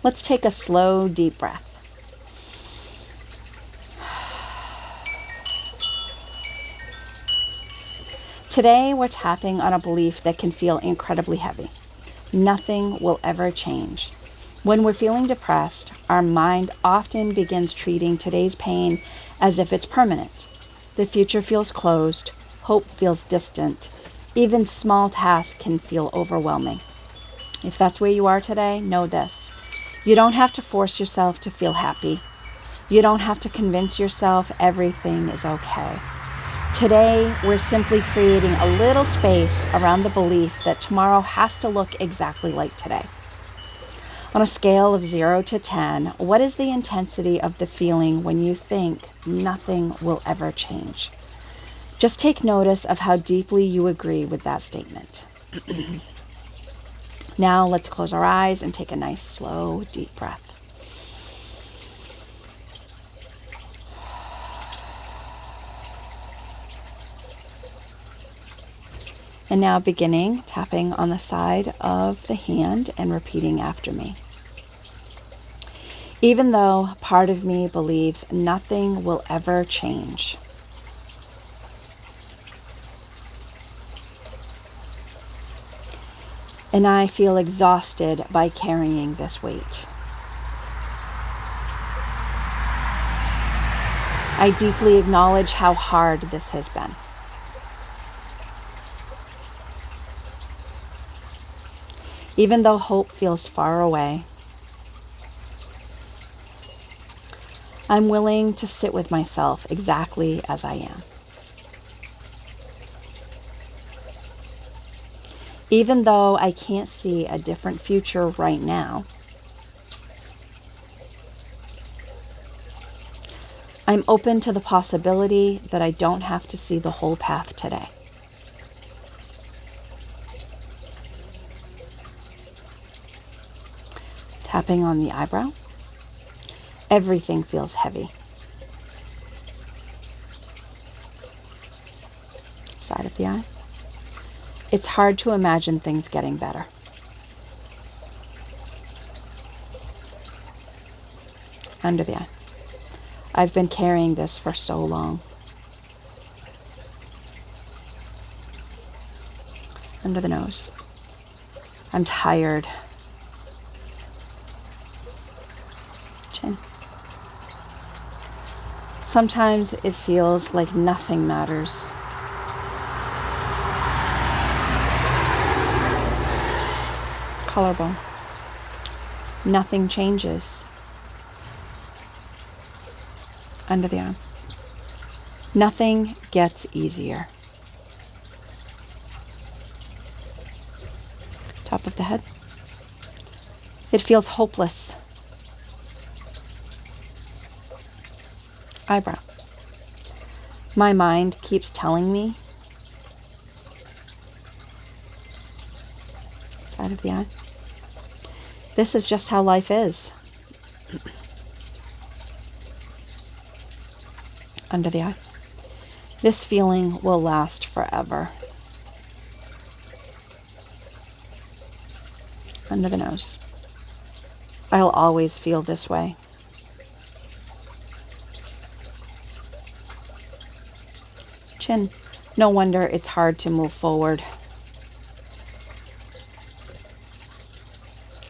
Let's take a slow, deep breath. Today, we're tapping on a belief that can feel incredibly heavy. Nothing will ever change. When we're feeling depressed, our mind often begins treating today's pain as if it's permanent. The future feels closed, hope feels distant, even small tasks can feel overwhelming. If that's where you are today, know this. You don't have to force yourself to feel happy. You don't have to convince yourself everything is okay. Today, we're simply creating a little space around the belief that tomorrow has to look exactly like today. On a scale of 0 to 10, what is the intensity of the feeling when you think nothing will ever change? Just take notice of how deeply you agree with that statement. Now, let's close our eyes and take a nice, slow, deep breath. And now beginning tapping on the side of the hand and repeating after me. Even though part of me believes nothing will ever change, and I feel exhausted by carrying this weight, I deeply acknowledge how hard this has been. Even though hope feels far away, I'm willing to sit with myself exactly as I am. Even though I can't see a different future right now, I'm open to the possibility that I don't have to see the whole path today. Tapping on the eyebrow. Everything feels heavy. Side of the eye. It's hard to imagine things getting better. Under the eye. I've been carrying this for so long. Under the nose. I'm tired. Chin. Sometimes it feels like nothing matters. Collarbone. Nothing changes. Under the arm. Nothing gets easier. Top of the head. It feels hopeless. Eyebrow. My mind keeps telling me. Side of the eye. This is just how life is. Under the eye. This feeling will last forever. Under the nose. I'll always feel this way. Chin. No wonder it's hard to move forward.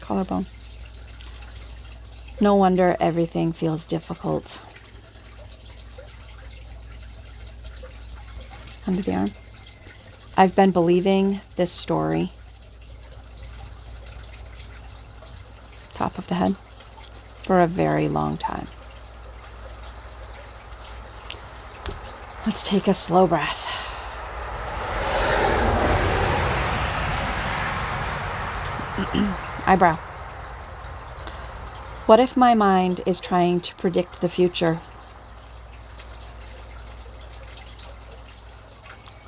Collarbone. No wonder everything feels difficult. Under the arm. I've been believing this story. Top of the head. For a very long time. Let's take a slow breath. Eyebrow. What if my mind is trying to predict the future?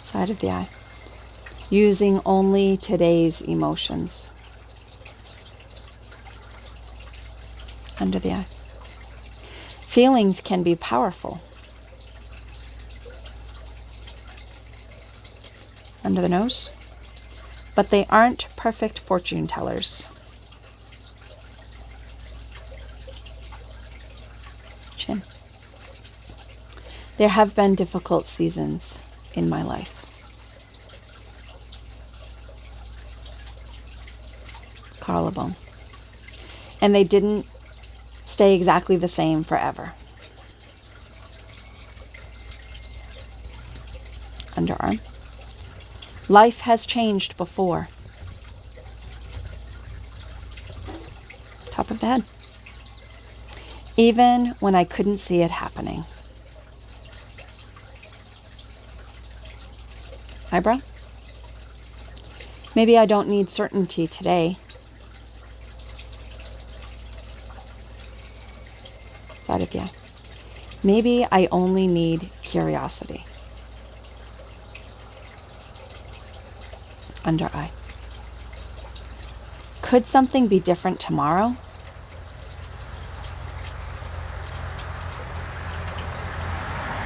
Side of the eye. Using only today's emotions. Under the eye. Feelings can be powerful. Under the nose. But they aren't perfect fortune tellers. Chin. There have been difficult seasons in my life. Collarbone. And they didn't stay exactly the same forever. Underarm. Life has changed before. Top of the head. Even when I couldn't see it happening. Eyebrow. Maybe I don't need certainty today. Side of the eye. Maybe I only need curiosity. Under eye. Could something be different tomorrow?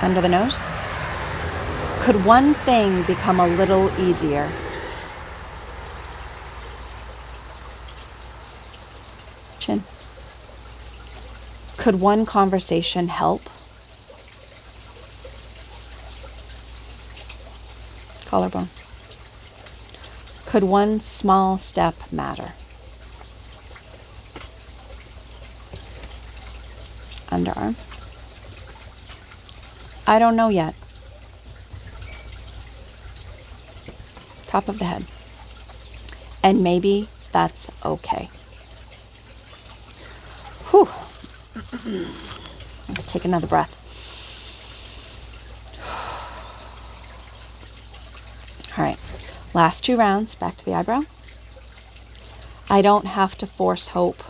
Under the nose. Could one thing become a little easier? Chin. Could one conversation help? Collarbone. Could one small step matter? Underarm. I don't know yet. Top of the head. And maybe that's okay. Whew. Let's take another breath. All right. Last 2 rounds. Back to the eyebrow. I don't have to force hope.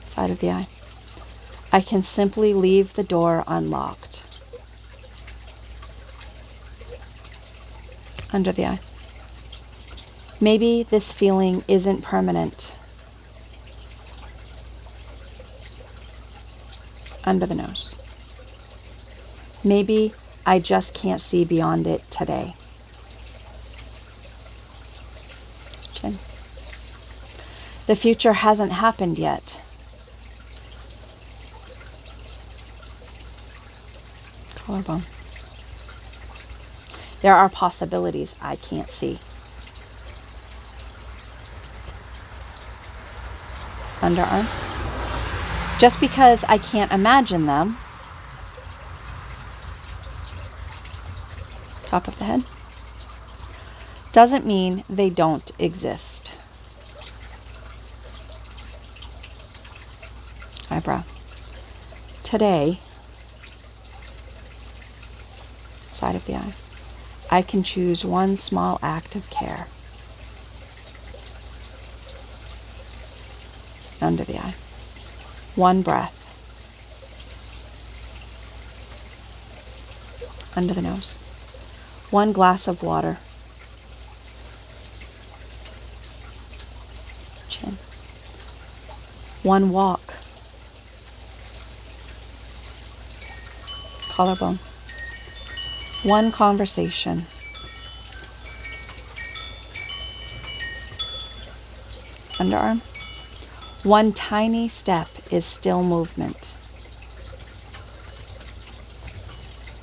Side of the eye. I can simply leave the door unlocked. Under the eye. Maybe this feeling isn't permanent. Under the nose. Maybe I just can't see beyond it today. Chin. The future hasn't happened yet. Collarbone. There are possibilities I can't see. Underarm. Just because I can't imagine them. Top of the head. Doesn't mean they don't exist. Eyebrow. Today, side of the eye, I can choose one small act of care. Under the eye. One breath. Under the nose. One glass of water. Chin. One walk. Collarbone. One conversation. Underarm. One tiny step is still movement.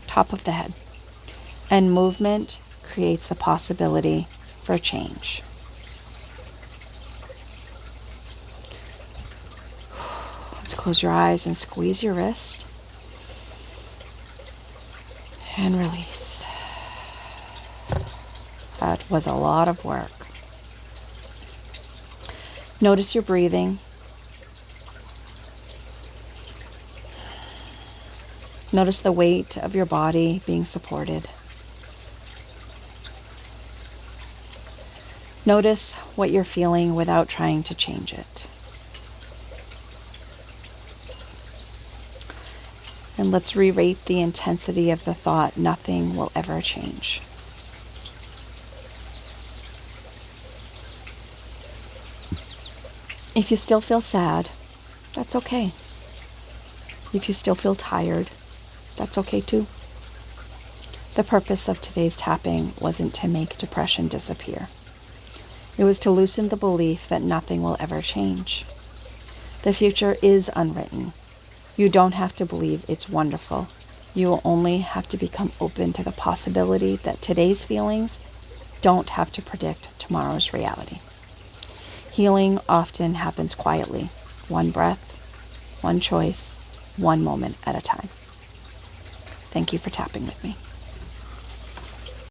Top of the head. And movement creates the possibility for change. Let's close your eyes and squeeze your wrist. And release. That was a lot of work. Notice your breathing. Notice the weight of your body being supported. Notice what you're feeling without trying to change it. And let's re-rate the intensity of the thought, nothing will ever change. If you still feel sad, that's okay. If you still feel tired, that's okay too. The purpose of today's tapping wasn't to make depression disappear. It was to loosen the belief that nothing will ever change. The future is unwritten. You don't have to believe it's wonderful. You will only have to become open to the possibility that today's feelings don't have to predict tomorrow's reality. Healing often happens quietly, one breath, one choice, one moment at a time. Thank you for tapping with me.